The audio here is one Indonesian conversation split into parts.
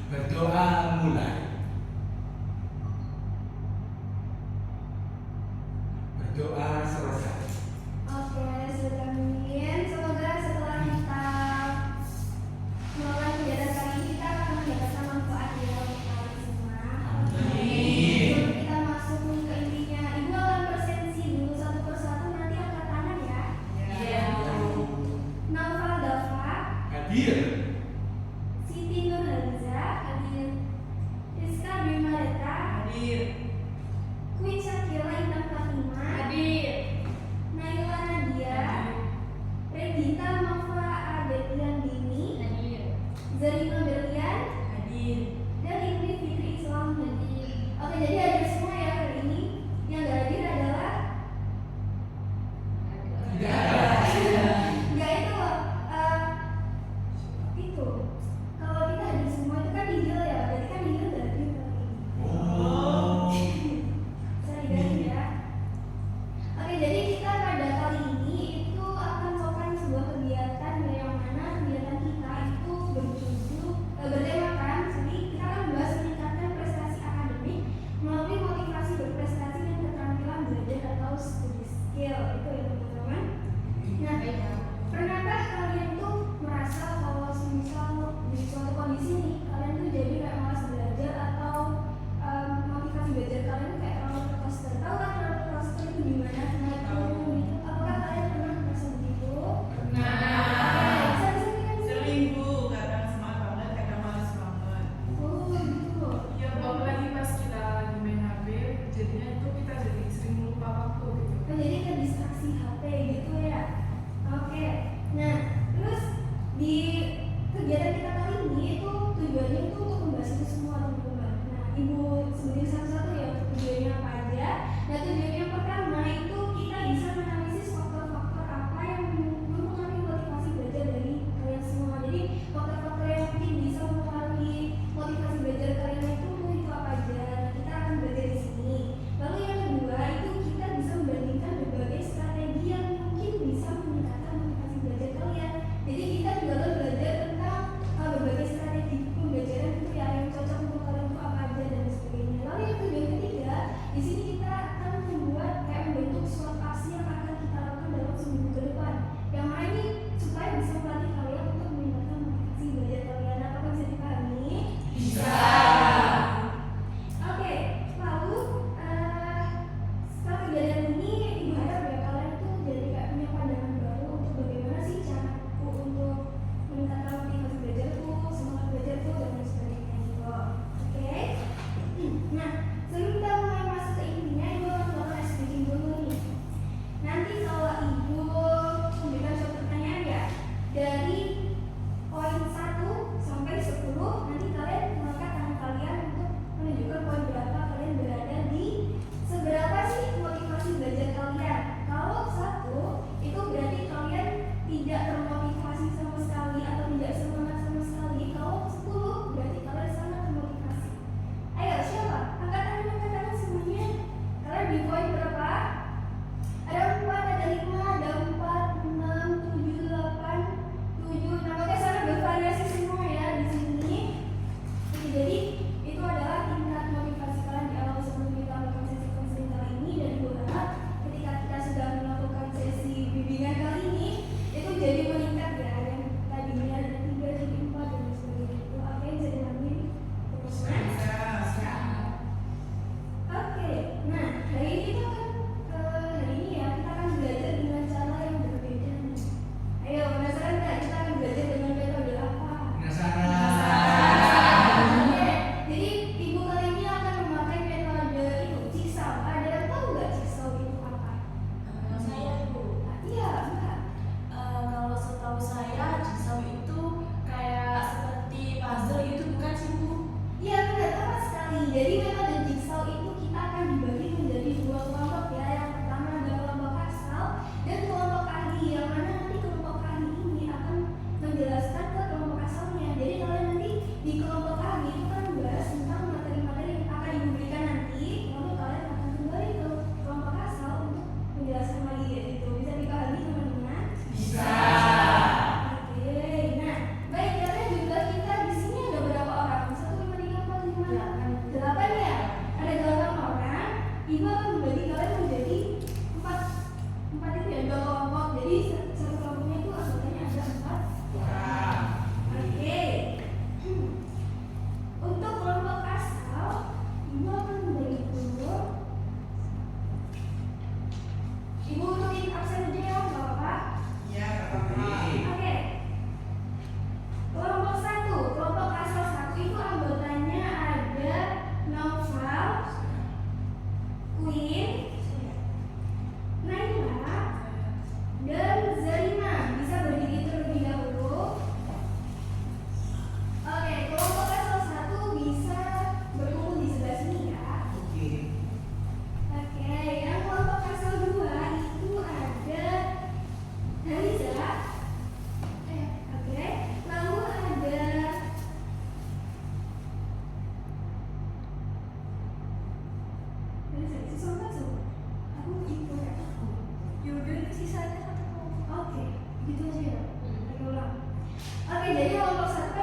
Berdoa mulai. Berdoa selesai. Oke, sudah amin. Semoga setelah kita mulai kegiatan kali ini kita akan mendapatkan manfaat ya untuk kalian semua. Amin. Sebelum kita masuk ke intinya, Ibu akan presensi dulu satu persatu, nanti angkat tangan ya. Iya. Naufal Dafa, Hadir. Siti Nurhaliza, hadir. Rizka Bima Reta, Hadir. Queen Shakila Intan Fatima, Hadir. Naila Nadia, Regita Mafa Abedian Dini, Hadir. Zarina Berlian, Hadir. dan Ibnu Fitri Islam hadir. Oke, jadi hadir semua ya hari ini. Yang gak hadir adalah Tidak ada. nggak itu loh. Itu kalau kita hadir semua itu kan nihil ya, berarti kan nihil gak hadir kali ini. Oh. Sorry guys ya. Oke, jadi kita pada kali ini itu akan melakukan sebuah kegiatan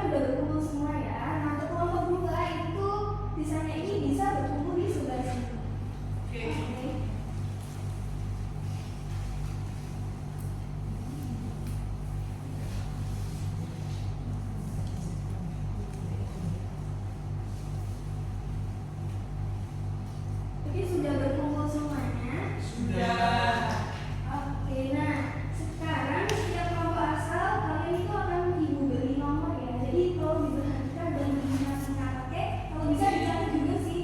udah berkumpul semua ya. Nah, untuk kelompok 2 itu sisanya ini bisa berkumpul di sebelah sini. Oke. Jadi sudah berkumpul semuanya? Sudah. Oke, nah sekarang setiap kelompok asal kalian itu akan ibu beri nomor ya. Jadi kalau diperhatikan dan diingat-ingat, oke? Kalau bisa dicatat juga sih.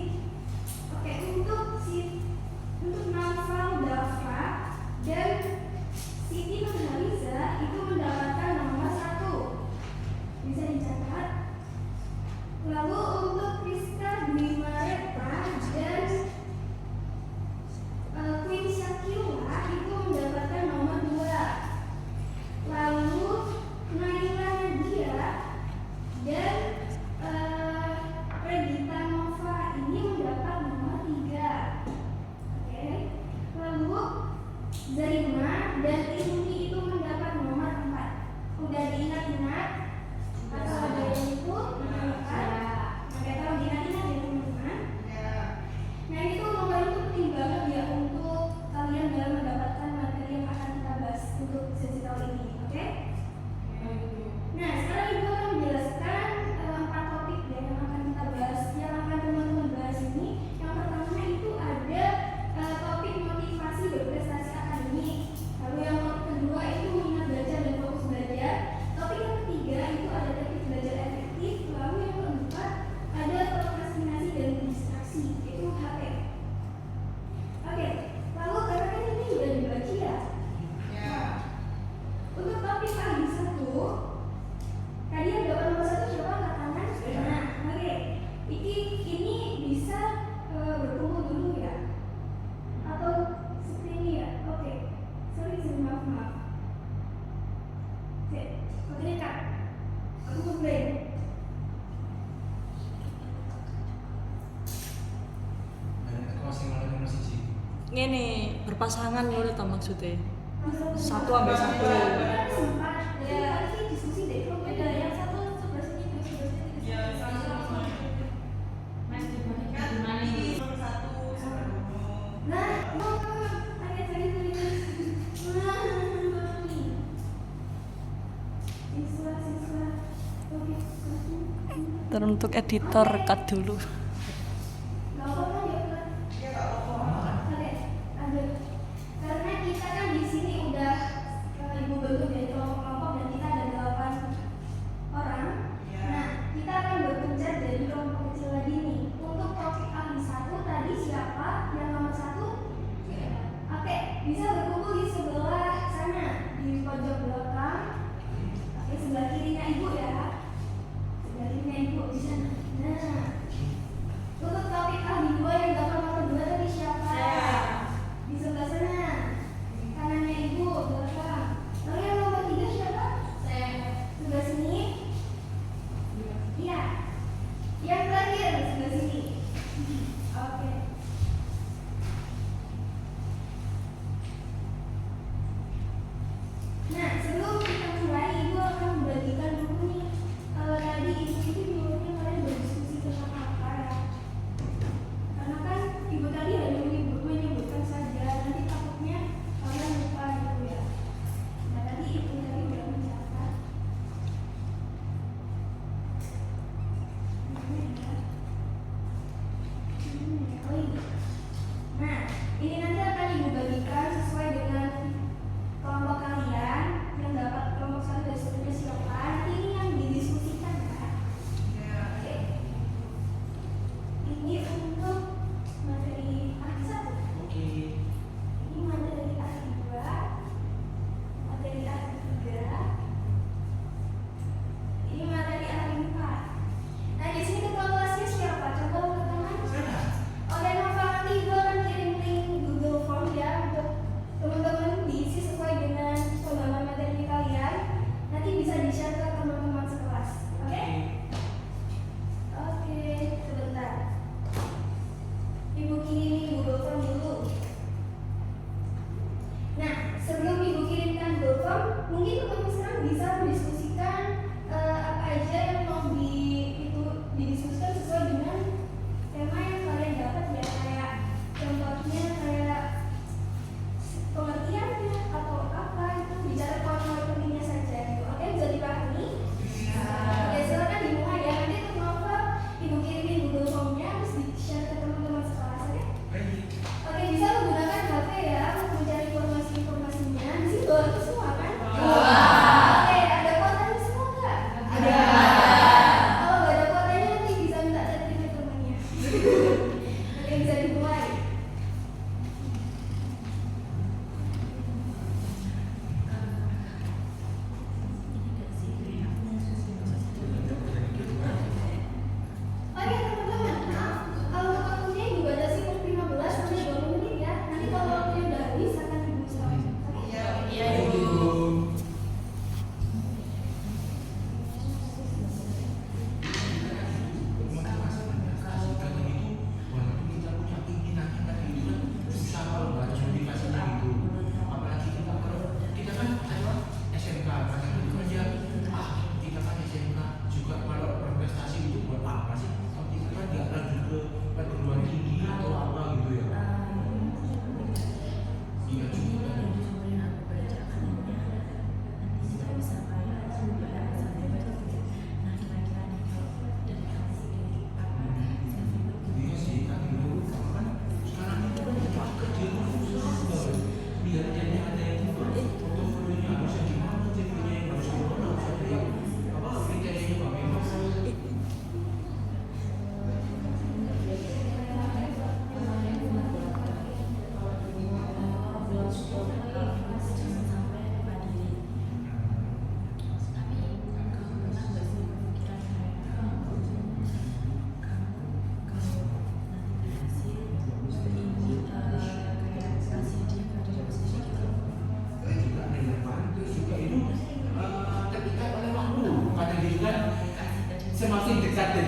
Oke, untuk Naufal, Dava, dan Siti Nurhaliza itu mendapatkan nomor 1. Bisa dicatat. Lalu untuk Rizka Dwi Mareta dan Queen Shakila itu mendapatkan nomor 2. Lalu Naila Nadia dan Regita Nova ini mendapat nomor 3. Oke. Lalu Zarima dan Ilmi itu mendapat nomor 4. Udah diingat-ingat atau ada yang itu mendapat? Oke, kalau diingat-ingat ya teman-teman. Nah itu nomor itu penting banget ya untuk kalian dalam mendapatkan materi yang akan kita bahas untuk sesi tahun ini, oke? Nah sekarang ibu akan menjelaskan 4 topik yang akan kita bahas, yang akan teman-teman bahas ini. Yang pertama itu ada topik motivasi berprestasi akademik. Lalu yang kedua itu minat belajar dan fokus belajar. Topik yang ketiga itu ada teknik belajar efektif. Lalu yang keempat ada prokrastinasi dan distraksi, itu HP. Oke, lalu karena kan ini sudah dibagi ya. Untuk topik kali 1, tadi yang dapat nomor 1 siapa angkat tangan? Nah, oke. Ini bisa berkumpul dulu ya. Atau seperti ini ya. Oke. Sorry, maaf. Oke, Kak. Aku mulai. Ngene berpasangan ngono ta maksudnya. Satu ambil satu. Sempat ya ini diskusi deh. Kalau ada yang satu sebelah sini, dua sebelah sini. Ya, sama-sama. Mas dibandingkan Kan ini nomor 1 sama dulu. Nah, mau tadi. Siswa. Oke, Teruntuk editor cut dulu. Gak apa-apa ya, Kak. Ya, Kak, apa? Oke, lanjut. Karena kita kan di sini udah ibu bentuk dari kelompok-kelompok dan kita ada 8 orang. Ya. Nah, kita akan berpencar dari kelompok kecil lagi nih. Untuk topik ahli 1 tadi siapa yang nomor 1? Oke, bisa berkumpul di sebelah sana, di pojok belakang. Oke, sebelah kirinya ibu ya. Sebelah kirinya ibu di sana. Nah,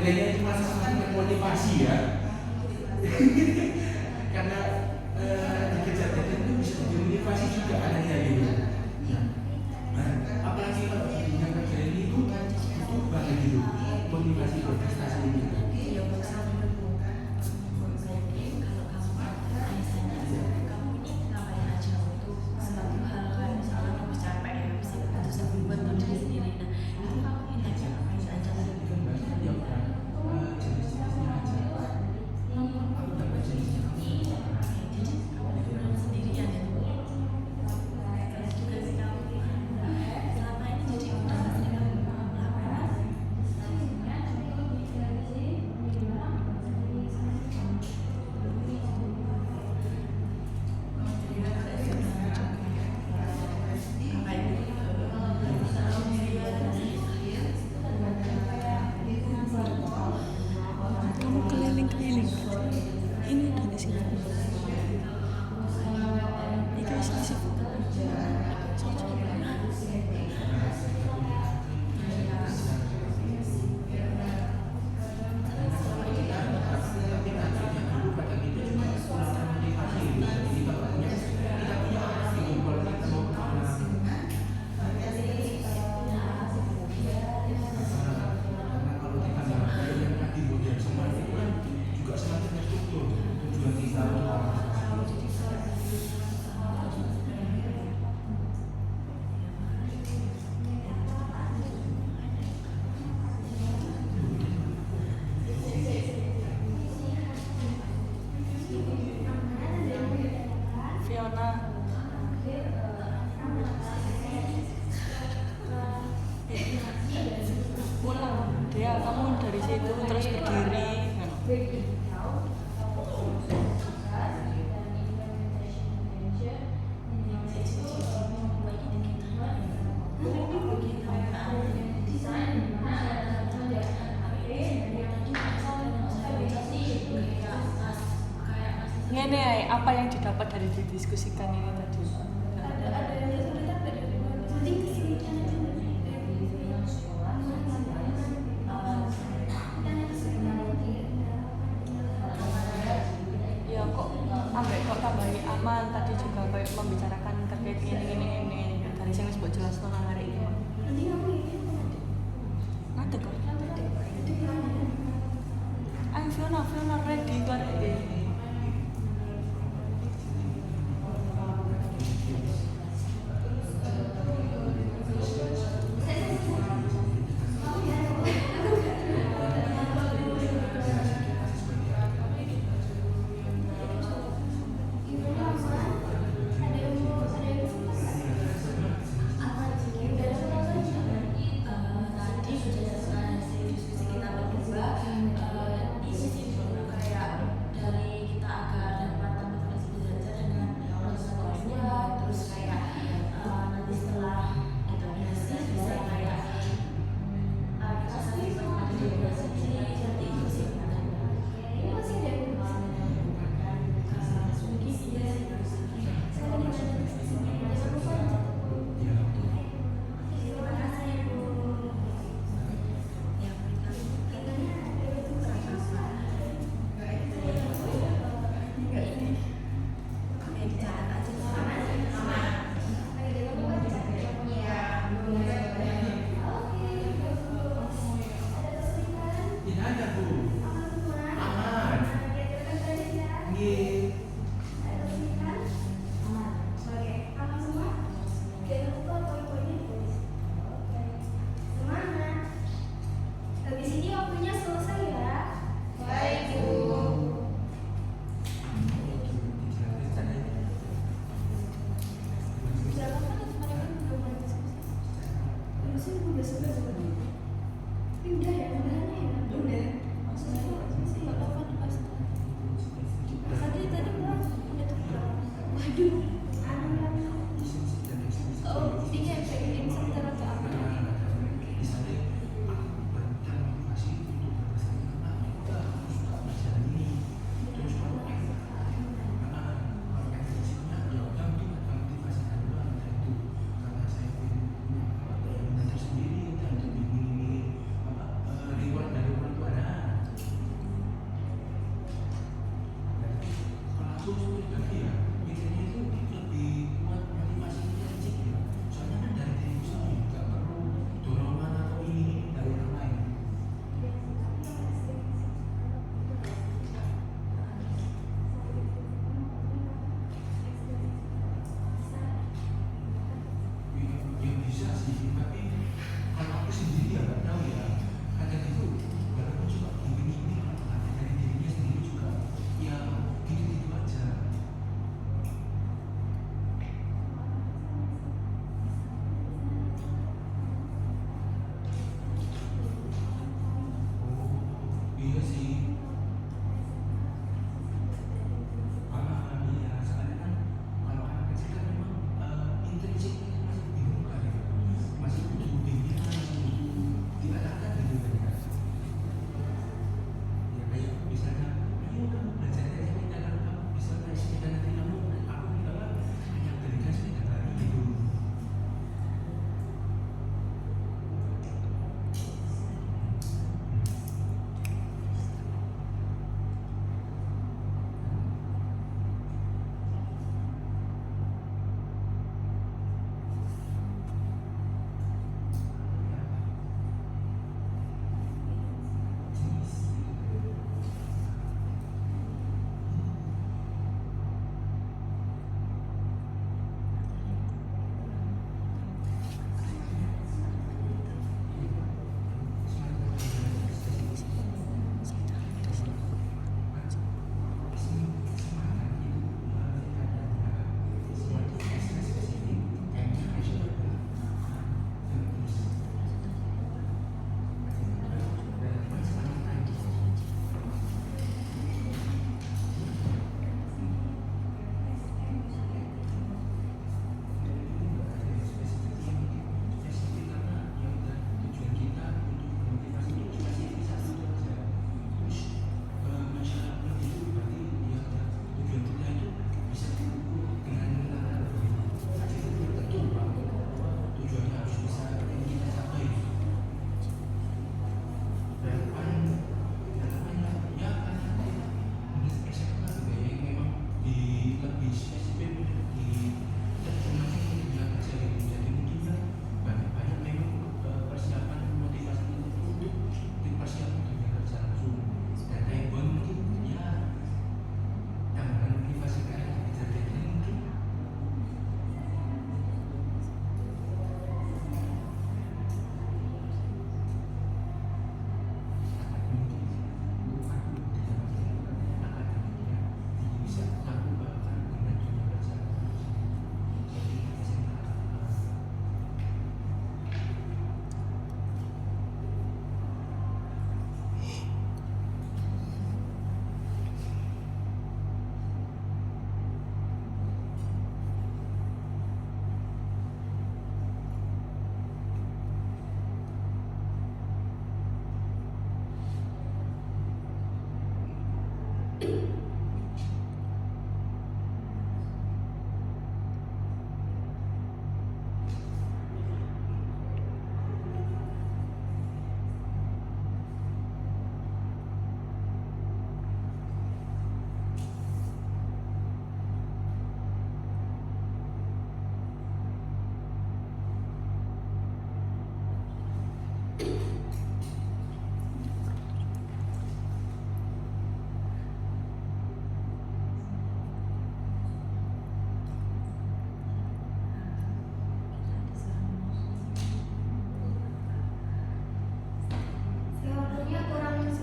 nilainya cuma sesuatu motivasi ya. Karena dikejar-kejar itu bisa jadi motivasi juga anaknya gitu. Nah, apalagi kalau di dunia kerja ini itu butuh banget gitu motivasi berprestasi ini. Kamu keliling-keliling. Ini dari sini. Ini dari sini. Fiona. Pulang. Dia kamu dari situ terus berdiri. Ngene ae, apa yang didapat dari didiskusikan ini tadi? Ada yang kita mending kesini Ya kok ambek kok tambahi aman tadi juga kayak membicarakan terkait ini dari sing wis mbok jelasno nang hari ini. nanti kamu ini Nanti kok. Ayo Fiona ready kok.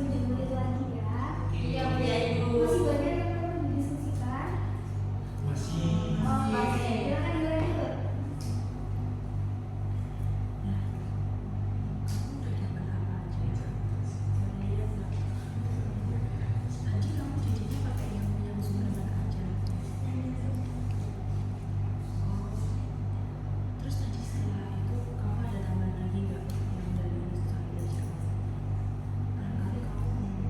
7 menit lagi ya. Iya, iya, Ibu. Masih banyak yang perlu didiskusikan. Masih. Oke, silakan dilanjut. Kamu udah dapat apa aja? Boleh lihat nggak? Tadi kamu jadinya pakai yang sumber aja. Oh. Terus tadi setelah itu kamu ada tambahan lagi nggak yang dari Instagram? Barangkali kamu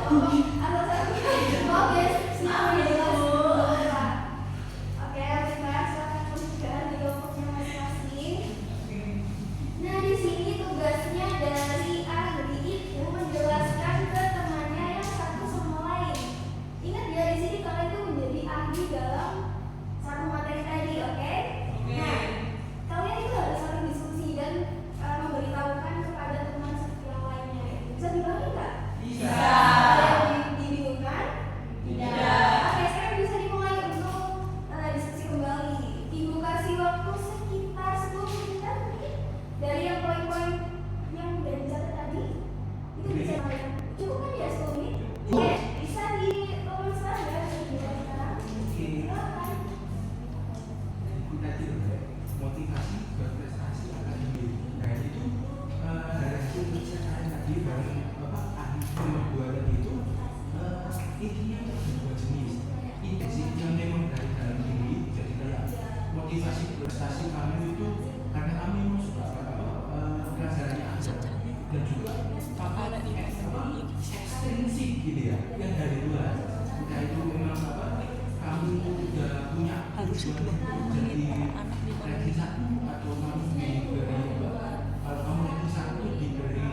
Nah, di sini tugasnya dari ahli itu menjelaskan ke temannya yang satu sama lain. Ingat ya, di sini kalian itu menjadi ahli dalam satu materi tadi, oke? Nah, kalian itu harus saling diskusi dan memberitahukan kepada teman yang lainnya. Bisa dibangun nggak? Bisa. Ada yang dibingungkan? Tidak. Oke, sekarang bisa dimulai untuk diskusi kembali. Ibu kasih waktu sekitar 10 menitan mungkin dari yang poin-poin yang udah dicatat tadi. Itu bisa kalian cukup kan ya 10 menit? Oke, bisa ditulis sekarang ya, bisa dimulai sekarang. Oke. Silakan. Tadi motivasi berprestasi akademik. Nah itu dari hasil riset saya tadi bareng ahli nomor 2 tadi itu intinya ada dua jenis. Indeksi yang memang dari dalam diri, jadi kayak motivasi berprestasi kami itu karena kami memang suka pelajarannya aja dan juga Ada di ekstensif gitu ya, yang dari luar. Entah itu memang kamu udah punya harus tujuan untuk jadi anak di ranking 1 atau kamu diberi kalau kamu ranking 1 diberi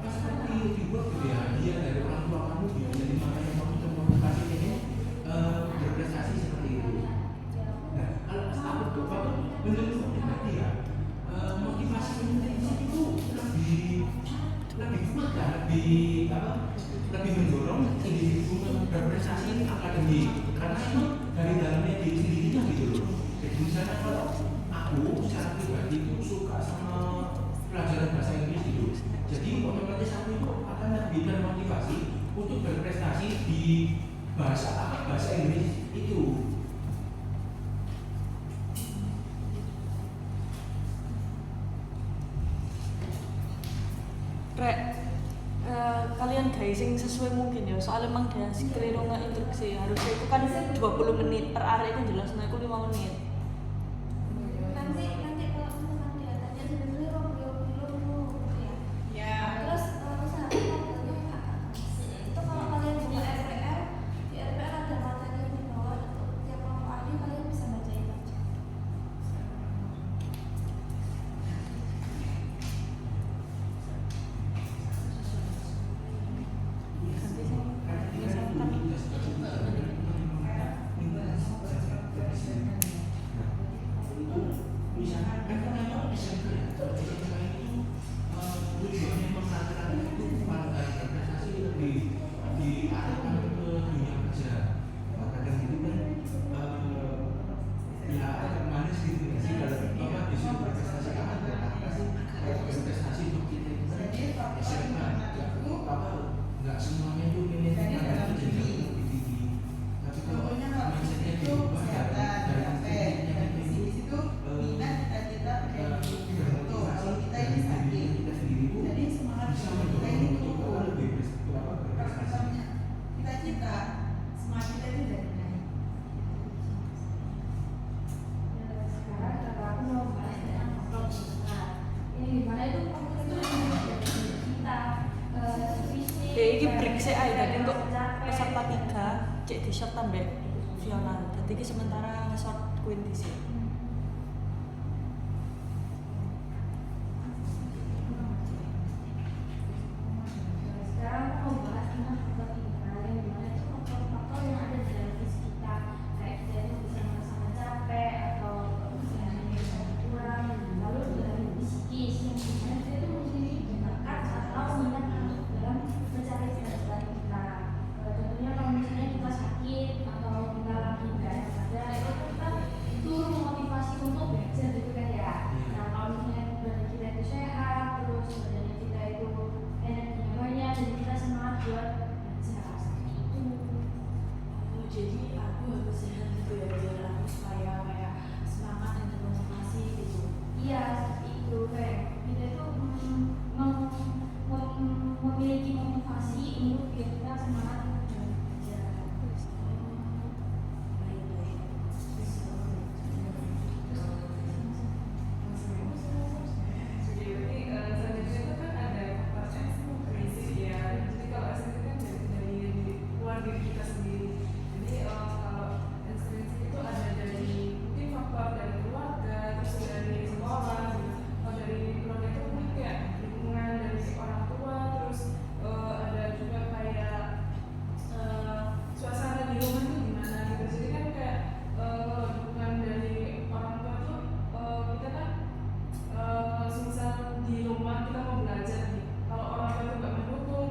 seperti reward gitu ya, hadiah dari orang tua kamu gitu. Jadi makanya kamu termotivasi ini berprestasi seperti itu. Nah kalau aku tuh menurut pribadi ya, motivasi intrinsic itu lebih kuat ya, lebih mendorong individu berprestasi akademik karena itu dari dalamnya diri sendirinya gitu loh. Jadi misalnya kalau aku secara pribadi itu suka sama pelajaran bahasa Inggris gitu, jadi otomatis aku itu akan lebih termotivasi untuk berprestasi di bahasa Inggris itu. Rek, kalian guys yang sesuai mungkin ya, soalnya emang dia keliru instruksi harusnya itu kan 20 menit per area itu jelas, nah aku 5 menit. Nanti kalau teman kelihatannya sebenarnya belum ya. Ya. Terus usahakan itu kalau kalian buka RPR, di RPR ada materi yang dibawa untuk tiap kelompok ahli, kalian bisa bacain aja. Nggak semuanya itu ini jadi lebih tinggi. Tapi kalau mindsetnya diubah dari itu bermotivasi dari diri kita sendiri itu bisa mendorong untuk lebih berprestasi. Sekarang aku mau bahas tentang kontrol. Nah, ini gimana itu kontrol itu kita Ya ini break saya aja tadi untuk peserta 3 cek di shot tambah Fiona. Jadi ini sementara shot Queen di sini. Sekarang aku mau bahas tentang faktor internal yang dimana itu faktor-faktor yang ada di dalam diri kita, kayak kita itu bisa merasa capek atau misalnya kurang, lalu dari psikis yang dimana kita itu mesti digerakkan atau menekan dalam mencari cita-cita kita. Contohnya kalau misalnya kita sakit atau kita lagi nggak enak badan, itu kita turun motivasi untuk belajar gitu kan ya. Nah kalau misalnya badan kita itu sehat, terus badan kita itu energinya banyak, jadi kita semangat buat belajar seperti itu. Jadi aku harus sehat gitu ya biar aku supaya kayak semangat dan termotivasi gitu. Iya seperti itu, kayak kita itu memiliki motivasi untuk biar kita semangat untuk belajar. Baik-baik. Jadi selanjutnya itu kan ada faktor S krisis ya. Jadi kalau S itu kan dari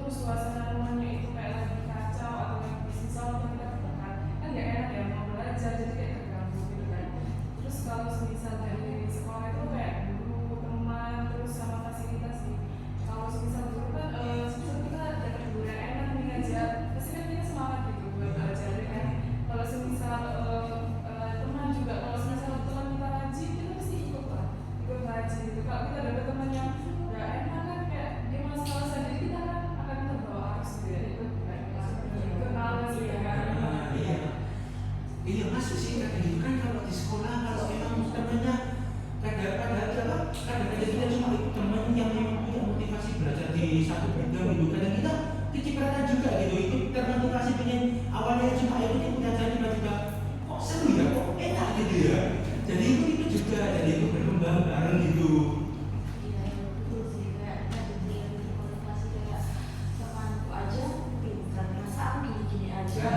suasana rumahnya itu kayak lagi kacau atau lagi semisal kita bertekan kan nggak enak ya mau belajar jadi kayak terganggu gitu kan. Terus kalau semisal dari sekolah itu kayak guru, teman, terus sama fasilitas sih. Kalau semisal dulu kan semisal kita dapat guru yang enak nih ngajar, pasti kan kita semangat gitu buat belajar kan. Kalau semisal teman juga, kalau semisal teman kita rajin kita pasti ikut lah, ikut rajin gitu. Kalau kita dapat teman yang nggak enak kan kayak dia masalah saja, jadi kita kan akan terbawa arus gitu ya, ikut males gitu kan. Iya masuk sih kata gitu kan. Kalau di sekolah kalau memang temannya kadang-kadang kita cuma ikut teman yang memang punya motivasi belajar di satu bidang gitu. Kadang kita kecipratan juga gitu, ikut termotivasi pengen awalnya cuma ikut belajar tiba-tiba kok seru ya, kok enak gitu ya. Jadi itu juga, jadi itu berkembang bareng gitu. Iya, betul sih, kayak kita jadi motivasi kayak temanku aja pintar, masa aku gini-gini aja. Ya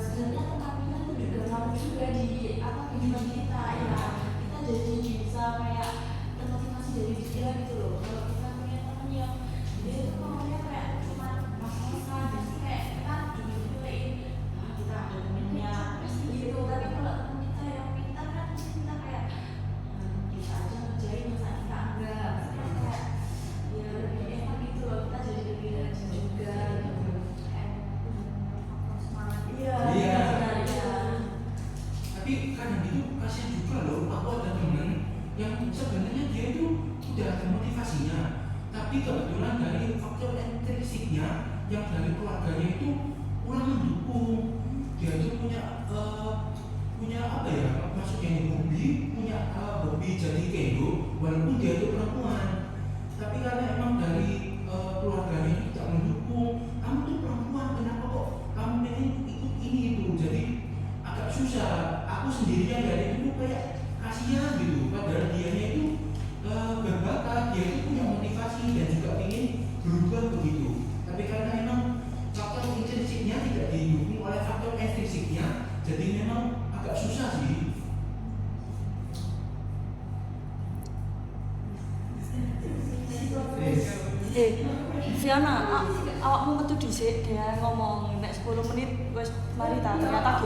sebenarnya teman kita itu juga ngaruh juga di kehidupan kita ya. Kita jadi bisa kayak termotivasi dari dia gitu loh. Kalau kita punya teman yang dia itu ngomongnya kayak cuma masalah pasti kayak kita digituin, kita ada temennya pasti gitu. Tapi kalau teman kita yang pintar kan pasti kita kayak kita aja ngerjain masa kita enggak, pasti kan kayak ya lebih enak gitu loh, kita jadi lebih rajin juga gitu. Faktor semangat. Iya. Tapi kadang itu kasihan juga loh. Aku ada temen yang sebenarnya dia itu udah ada motivasinya, tapi kebetulan dari faktor intrinsiknya yang dari keluarganya itu kurang mendukung. Dia itu punya apa ya, maksudnya hobi, punya hobi jadi kendo walaupun dia itu perempuan. Tapi karena emang dari keluarganya itu tidak mendukung, kamu tuh perempuan kenapa kok kamu pengen ikut ini itu, jadi agak susah. Aku sendirian dari dulu kayak kasihan gitu, padahal dianya itu berbakat, dia itu punya motivasi dan juga ingin berubah begitu. Tapi karena emang faktor intrinsiknya tidak didukung oleh faktor ekstrinsiknya, jadi memang agak susah sih. Fiona, awakmu metu dhisik dia ngomong nek 10 menit wis mari ta, ternyata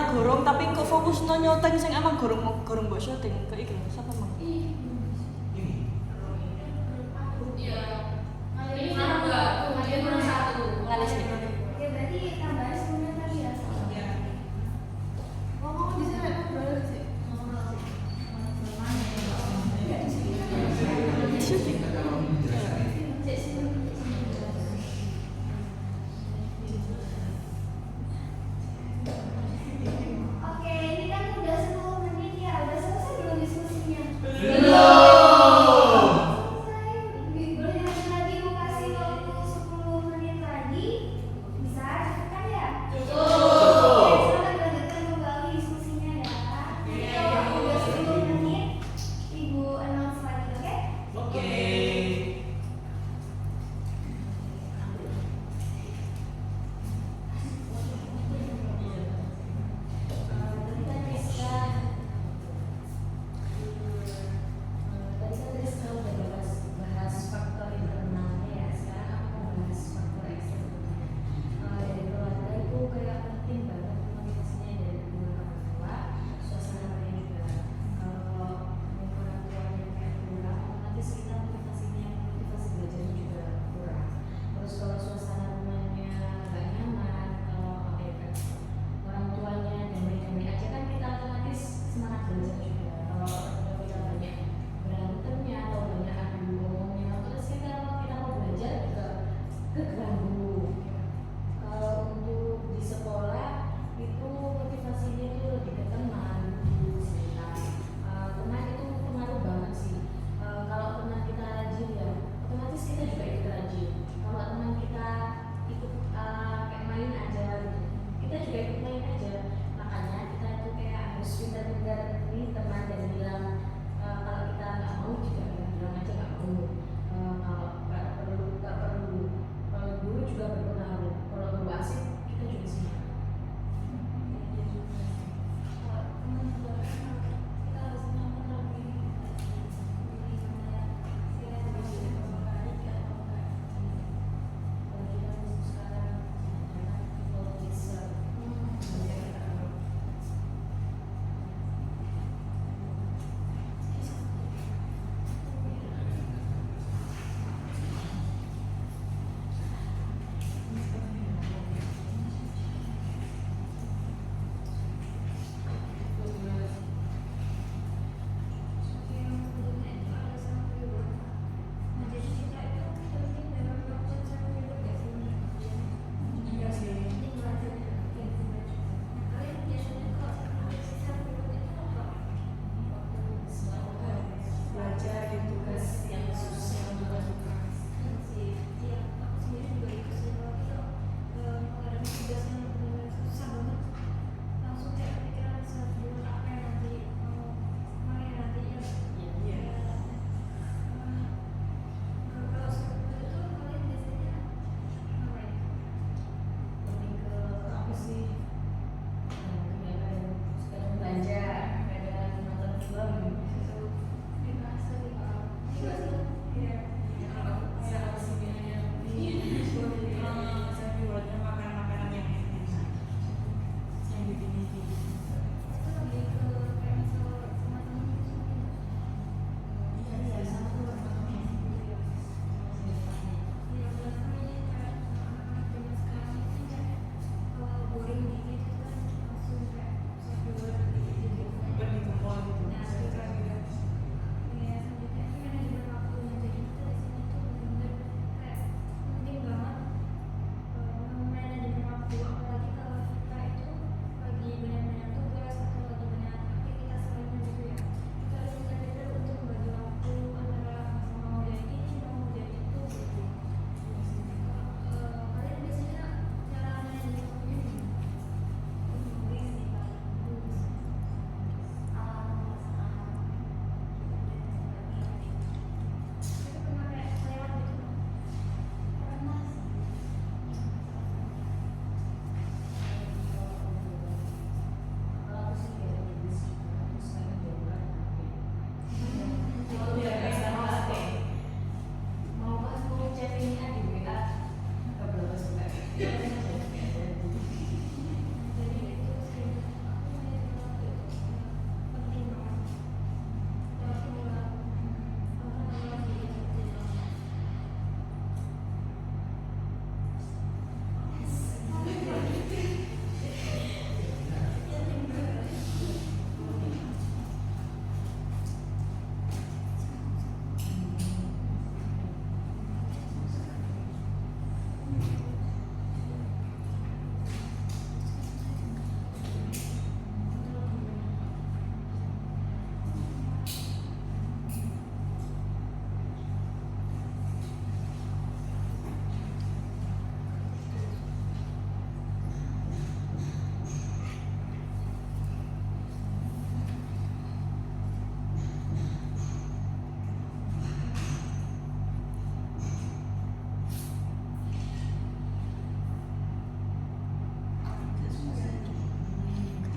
gorong tapi kok fokus no nyoteng sing emang gorong mbok syuting ke iki lho, sapa mang? Ini Ngalis iki. Ya berarti tambahan 10 menit lagi ya. Ngomong di sini ngobrol sih. Syuting. Oke, ini kan udah 10 menit ya, udah selesai belum diskusinya?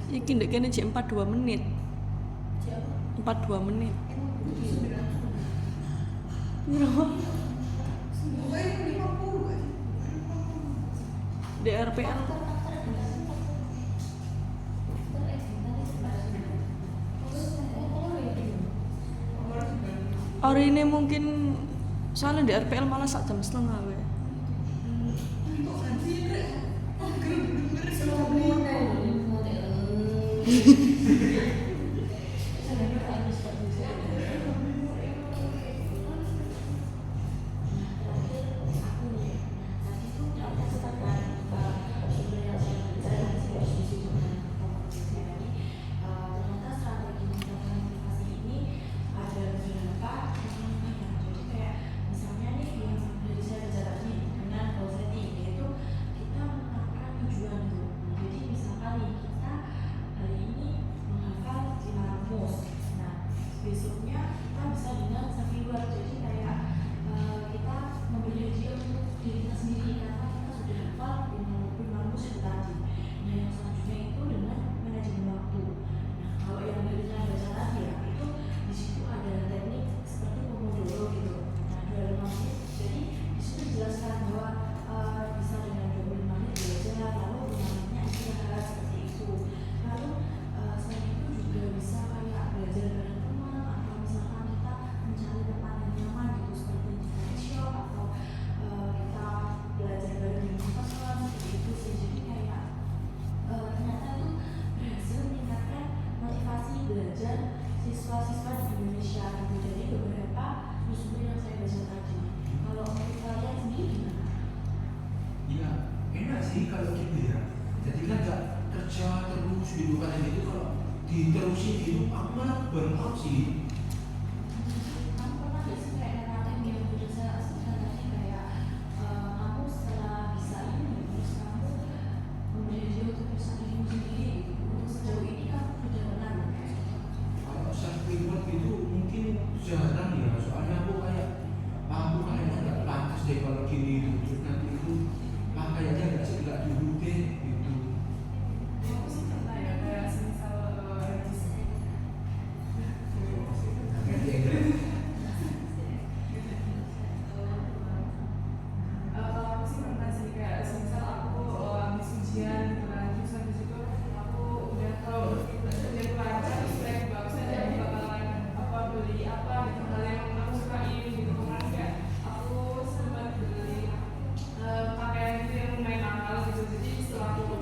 Iki ndek kene jek 42 menit. 42 menit. Piro? Di RPL hari ini mungkin soalnya di RPL malah 1:30 we. Besoknya kita bisa dengan sambil luar, jadi kayak kita memberi hadiah untuk diri kita sendiri karena kita sudah hafal 50 itu tadi. Nah yang selanjutnya itu dengan manajemen waktu. Nah kalau yang dari baca tadi ya itu di situ ada teknik seperti Pomodoro gitu. Nah 25 menit, jadi di situ dijelaskan bahwa bisa dengan 25 menit belajar, lalu 5 menitnya istirahat seperti itu. Lalu selain itu juga bisa kayak belajar bareng teman atau misalkan kita mencari tempat yang nyaman gitu seperti di coffee shop atau kita belajar bareng di kosan seperti itu sih. Jadi kayak ternyata itu berhasil meningkatkan motivasi belajar siswa-siswa di Indonesia gitu dari beberapa sumber yang saya baca tadi. Kalau untuk kalian sendiri gimana? Iya, enak sih kalau gitu ya. Jadi kan gak kerja terus gitu kan itu kalau diterusin gitu aku malah burnout sih. Kamu pernah gak sih kayak ngerasain yang udah saya sebutkan tadi kayak kamu setelah bisa ini terus kamu memberi dia untuk bisa dirimu sendiri gitu. Untuk sejauh ini kamu sudah pernah nggak? Kalau self reward itu mungkin jarang ya, soalnya aku kayaknya nggak pantas deh kalau gini gitu. Terus nanti itu kayaknya nggak segera dulu deh gitu. Aku sih pernah ya kayak semisal revisi. Kalau aku sih pernah sih kayak semisal aku habis ujian gitu kan, terus habis itu aku udah kalau ujian lancar terus kayak bagus aja aku bakalan beli apa gitu hal yang aku sukain gitu. Kemarin kayak aku sempat beli pakaian gitu yang lumayan mahal gitu, jadi setelah aku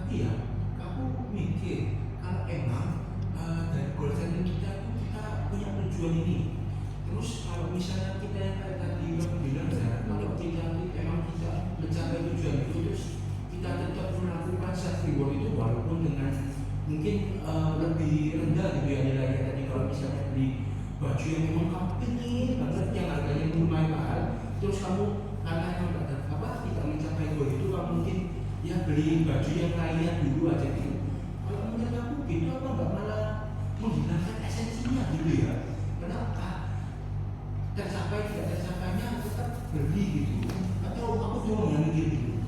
Tapi ya, aku mikir kalau emang dari goal setting kita punya tujuan ini. Terus kalau misalnya kita yang kayak tadi Bang bilang ya, kalau kita emang kita mencapai tujuan itu, terus kita tetap melakukan self reward itu walaupun dengan mungkin lebih rendah gitu ya nilainya tadi. Kalau misalnya beli baju yang memang kamu pengen banget yang harganya lumayan mahal, terus kamu karena tidak mencapai goal itu, kamu mungkin ya beli baju yang lainnya dulu aja gitu. Kalau menurut aku gitu, apa nggak malah menghilangkan esensinya gitu ya? Kenapa? Tercapai tidak tercapainya tetap beli gitu. Atau aku cuma yang mikir gitu.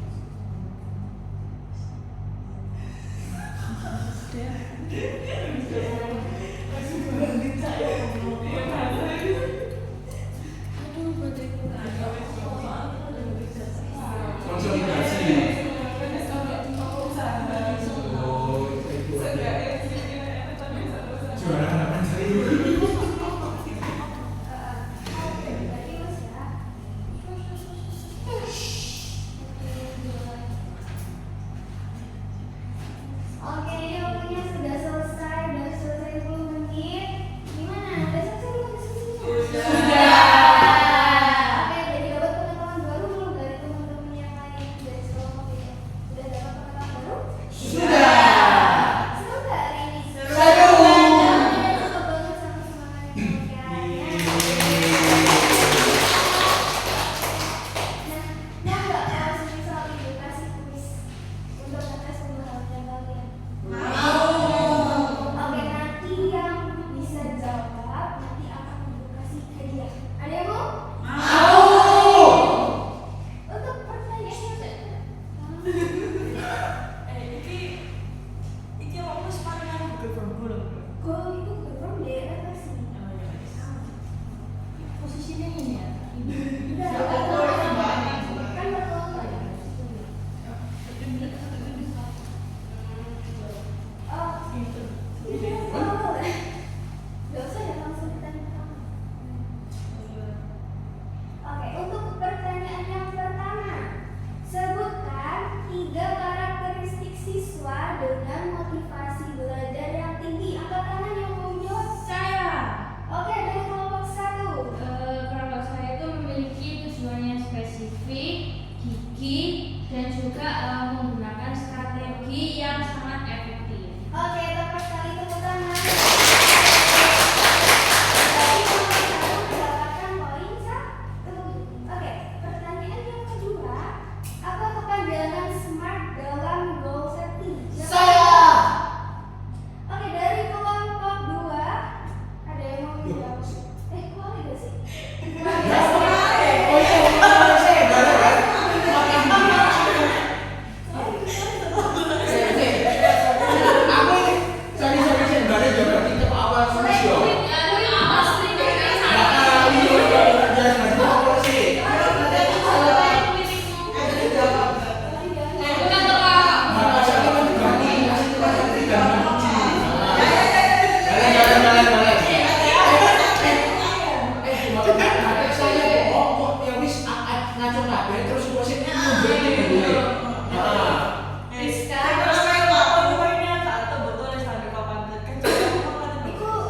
Konsolidasi. Juara harapan saya. Oke, ini waktunya sudah selesai 10 menit. Gimana? Udah selesai belum diskusinya? Oke, jadi dapat pengetahuan baru belum dari teman-teman yang lain dari sekolah ini? Sudah dapat pengetahuan baru? Seru nggak hari ini? Seru banget sama semangatnya pembicaranya. Nah, mau nggak kalau semisal ibu kasih kuis untuk ngetes pemahaman kalian? Oke, nanti yang bisa jawab nanti akan ibu kasih hadiah. Ada yang mau? Untuk pertanyaannya Iki aku separing aku belum. kalau itu confirm daerah kasih. Posisinya ini ya. Udah, kan berkelompok ya. Oh, gitu. Gak usah ya, langsung ditanya pertama. Oke, untuk pertanyaan yang pertama, sebutkan 3 karakteristik siswa dengan motivasi belajar yang tinggi. Angkat tangan yang mau jawab. Saya Oke, dari kelompok 1. kelompok saya itu memiliki tujuan yang spesifik, gigih, dan juga menggunakan strategi yang sangat efektif. Oke, tepat sekali tepuk tangan. Jadi kelompok 1 mendapatkan poin 1. Oke, pertanyaan yang kedua, apa kepanjangan SMART dalam goal setting? Oke, dari kelompok 2 ada yang mau menjawab? Kok ada sih? Itu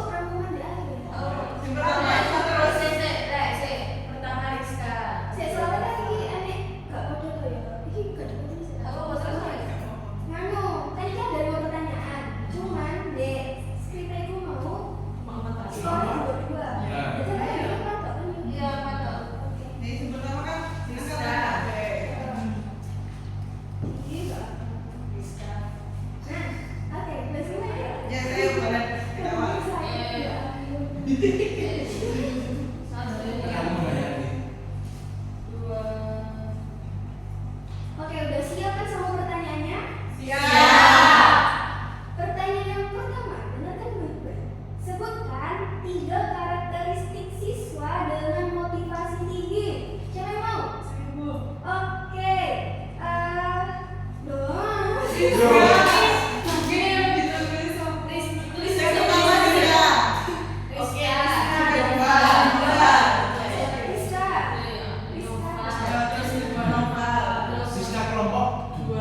ramuan di akhir. Saya soalnya kan ini aneh, gak kode tuh ya. Ini gak ada kode sih. Nganu, tadi kan ada 2 pertanyaan. Cuman di skripnya itu mau skornya 2-2. Ya. Jadi kan ada 4 kan? Iya, 4. Oke. Nih, yang pertama kan silakan. Iya. Nah, oke, bagaimana ya? Ya, saya boleh jawab. Kamu membayari. Oke, udah siap kan sama pertanyaannya? Siap. Pertanyaan yang pertama, dengarkan baik-baik. Sebutkan 3 karakteristik siswa dengan motivasi tinggi. Siapa yang mau? Oke, Siswa kelompok 2.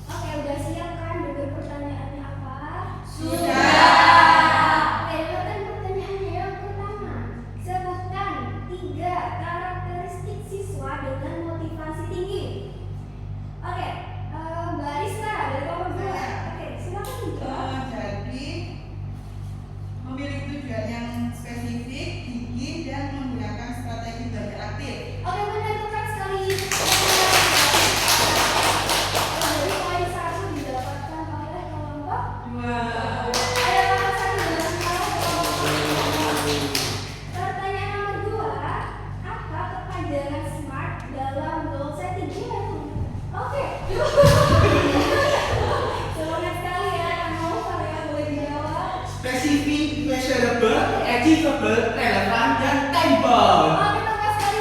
Oke, udah siap kan dengar pertanyaannya apa? Sudah. Oke, dengarkan pertanyaannya yang pertama. Sebutkan 3 karakteristik siswa dengan motivasi tinggi. Oke, Mbak Arista dari kelompok 2. Oke, silakan dijawab. Jadi memiliki tujuan yang spesifik, gigih, dan menggunakan strategi belajar aktif. Oke, benar tepat sekali. Jadi poin 1 didapatkan oleh kelompok 2. Ada kelompok 1 dengan kelompok 2. Pertanyaan nomor 2, apa kepanjangan SMART dalam goal setting? Oke. Semangat sekali ya, kamu kalian boleh dijawab. Spesifik, measurable, achievable, relevan, dan tangible. Oke, tepat sekali.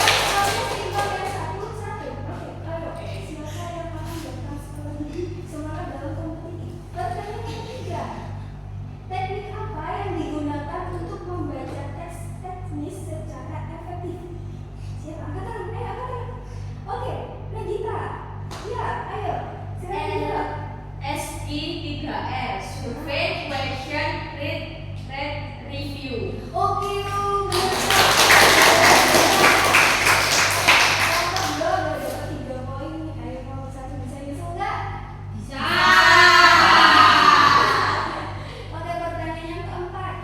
Sekarang simpel ya, 1-1. Oke, ayo. Siapa yang akan datang lebih semangat dalam kompetisi? Pertanyaan ketiga, teknik apa yang digunakan untuk membaca teks teknis secara efektif? Siapa? Angkat tangan. Angkat tangan. Oke, Regita. Ya, ayo. Silakan jawab. SI3R, Survey, Question, Read, Review. Oke, benar. Kelompok 2 udah dapat 3 poin nih. Ayo kelompok 1 bisa nyusul nggak? Bisa. Oke, pertanyaan yang keempat.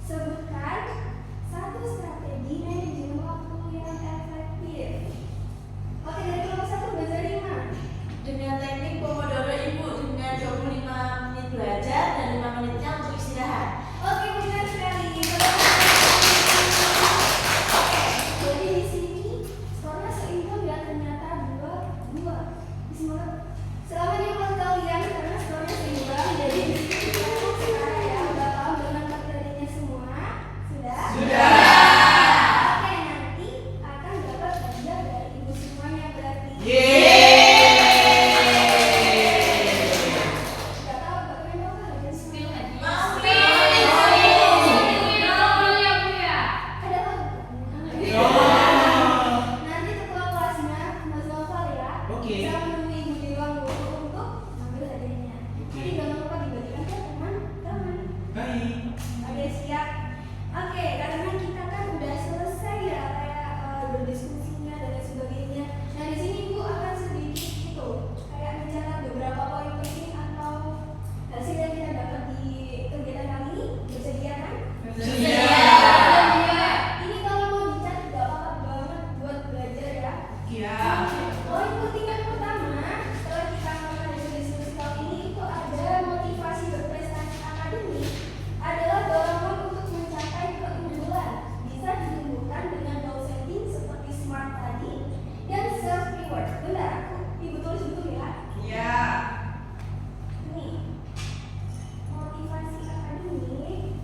Sebutkan 1 strategi manajemen waktu yang efektif. Oke, dari kelompok 1 Mbak Zarima. Dengan teknik Pomodoro Ibu dengan 25 menit belajar dan 5 menitnya untuk istirahat. Oke, benar sekali. Oke, jadi di sini skornya seimbang ya, ternyata 2-2. Semangat. Selamat ya buat kalian karena skornya seimbang. Jadi di sini kita sekarang ya udah paham dengan materinya semua. Sudah? Oke, nanti akan dapat hadiah dari ibu semuanya berarti. Gak tahu bagaimana tahu kan hadiah semuanya. Ada apa? Nanti ketua kelasnya Mas Novel ya. Oke. Bisa menunggu ibu di ruang guru untuk mengambil hadiahnya. Jadi jangan lupa dibagikan ke teman-teman. Baik. Oke, siap. Oke, karena kita kan udah selesai ya kayak berdiskusinya dan lain sebagainya. Nah di sini ibu akan sedikit itu kayak mencatat beberapa poin penting atau hasil yang kita dapat di kegiatan kali ini. Bersedia kan? Bersedia. Ini kalau mau dicatat gak apa-apa banget buat belajar ya. Iya. Poin penting yang pertama setelah kita melakukan diskusi kali ini itu ada motivasi berprestasi akademik adalah dorongan untuk mencapai keunggulan bisa ditumbuhkan dengan goal setting seperti SMART tadi dan self reward. Benar, ibu tulis betul ya. Iya. Nih, motivasi akademik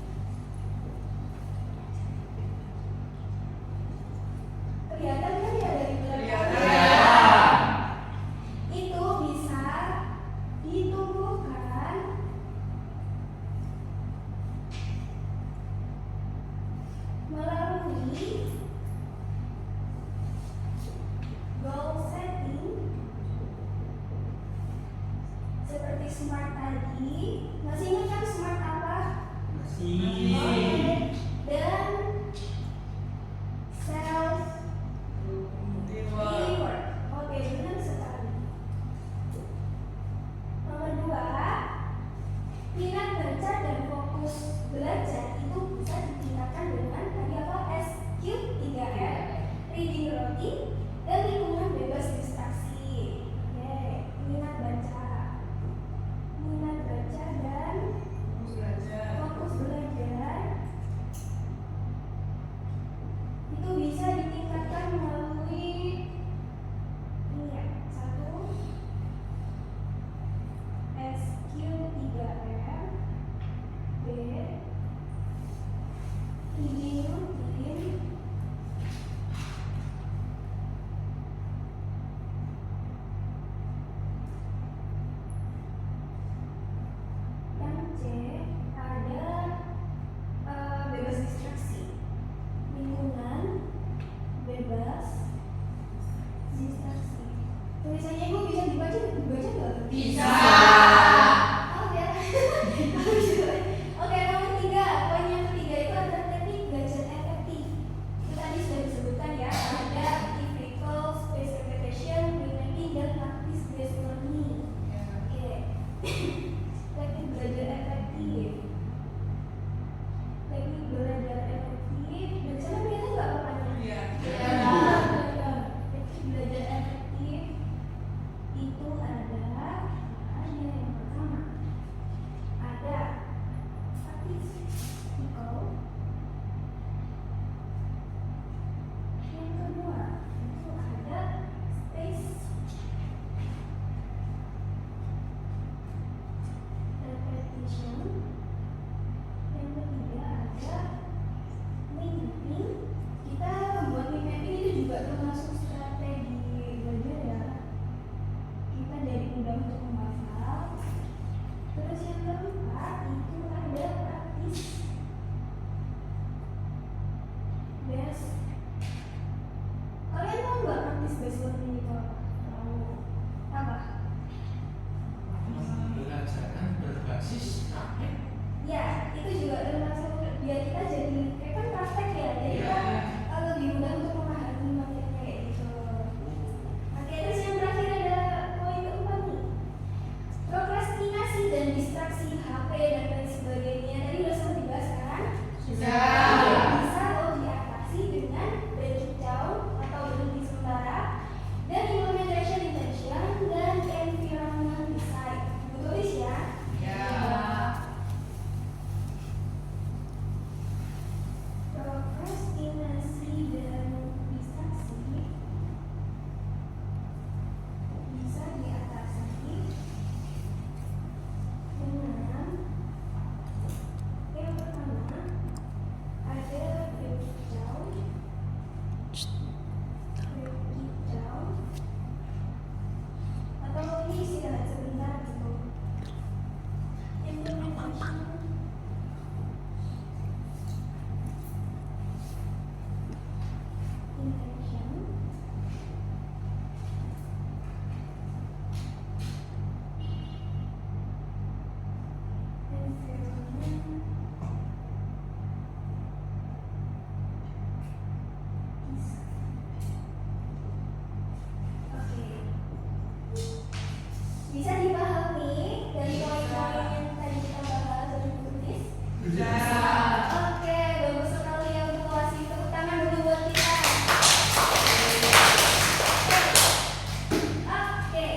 kelihatan kan ya dari belakang? Kelihatan. Itu bisa ditumbuhkan melalui goal setting seperti SMART tadi. Masih ingat kan SMART apa? Masih. Oke. Dan self reward. Oke, benar sekali. Nomor 2, minat baca dan fokus belajar itu bisa ditingkatkan dengan tadi apa? SQ3 Oke, bagus sekali ya untuk kelas ini. Tepuk tangan dulu buat kita. Oke,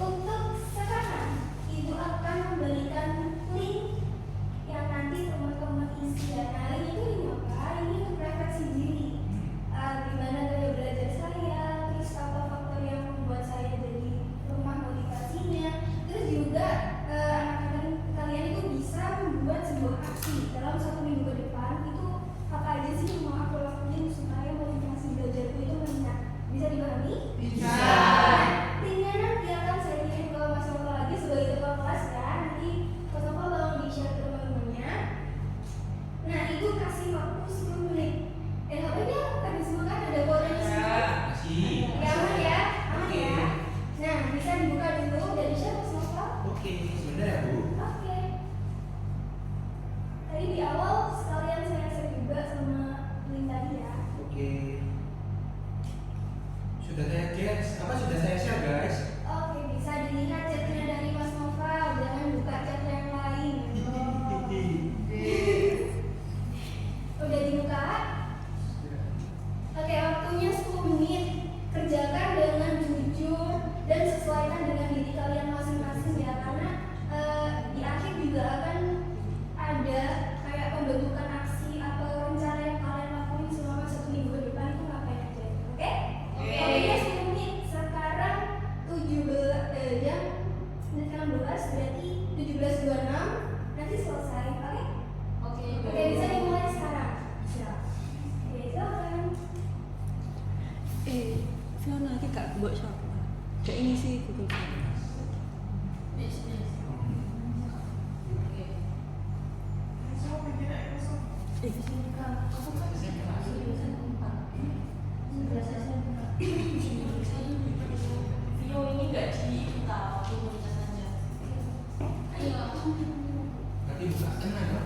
untuk sekarang Ibu akan memberikan link yang nanti teman-teman isi dan hari itu ini apa? Ini untuk refleksi diri. Gimana gaya belajar saya, terus apa faktor yang membuat saya jadi lemah motivasinya, terus juga anak-anak kalian itu bisa membuat sebuah aksi dalam 1 minggu ke depan. Itu apa aja sih yang mau aku lakuin supaya motivasi belajarku itu meningkat? Bisa dipahami? Bisa. Linknya nanti akan saya kirim ke Mas Nova lagi sebagai ketua kelas ya. Nanti Mas Nova tolong di-share ke teman-temannya. Nah, Ibu kasih waktu 10 menit. HP-nya kan di semua kan ada kodenya semua. Masih. Ya, aman ya? Aman ya? Nah, bisa dibuka dulu dari share Mas Nova. Oke, sebentar ya Bu. Oke. Tadi di awal sekalian saya share juga sama link tadi ya. Oke. Sudah saya share guys. Oke, bisa dilihat chatnya dari Mas Nova. Jangan buka chat yang lain. Udah dibuka? Oke, waktunya 10 menit. Kerjakan dengan jujur dan sesuaikan dengan diri kalian masing-masing ya, karena di akhir juga akan ada kayak pembentukan aksi atau rencana yang kalian lakuin selama 1 minggu ke depan itu ngapain aja. Oke? Waktunya 10 menit. Sekarang 17 jam 16 berarti 17.26 nanti selesai. Oke? Oke, bisa dimulai sekarang. Oke, silakan. Fiona iki gak mbok sapa. Kayak ini sih Google Form. Video ini nggak di kita waktu saja. Ayo. Nanti buka tenang ya.